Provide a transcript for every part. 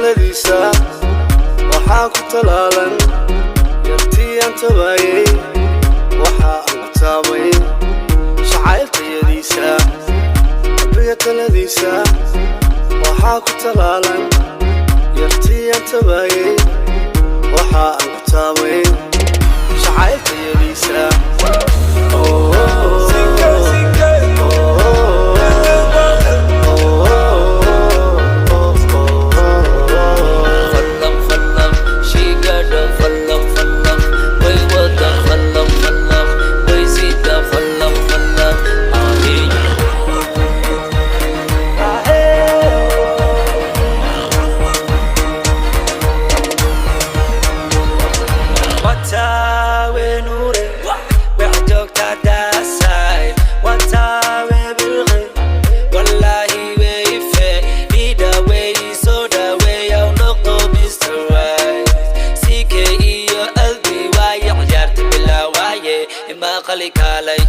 تلديسا وحاكو تلالن يرتي أنت باي وحاكو تامي شعيل تيديسا ربي تلديسا وحاكو تلالن يرتي أنت باي وحاكو تامي شعيل تيديسا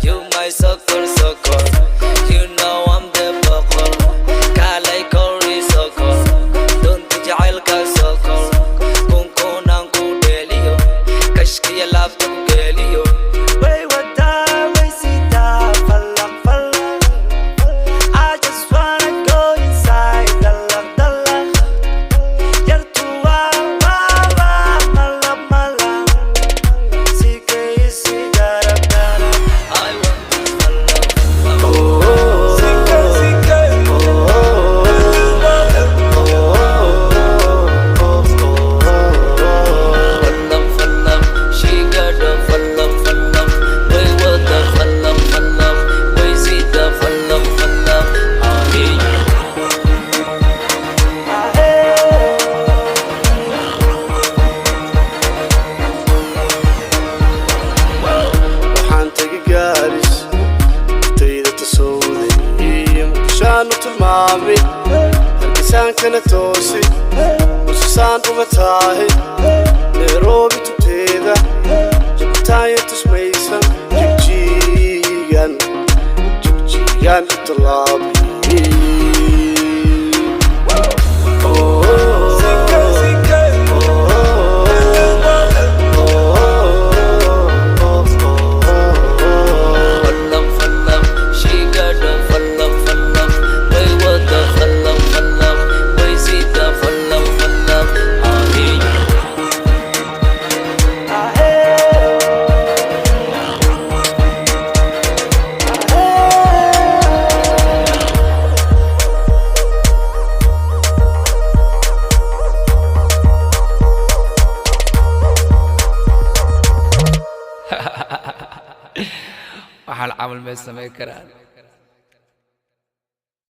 You my soccer, you know I'm the buckle. Kalay Kori soccer, don't jail ka soccer. Kung kunang kudelio, kashki love to gelio. Way wada, way sita, falak falak. I just wanna go inside, dalak dalak. Yartua wa wa malap malap. Sike isi darap darap. مامي الإنسان كانت توسي وسسان ومتاهي نيروبي تبتيدا جبتاية تسميسا جبجيان الطلابي waxaan camal meesha sameyn karaa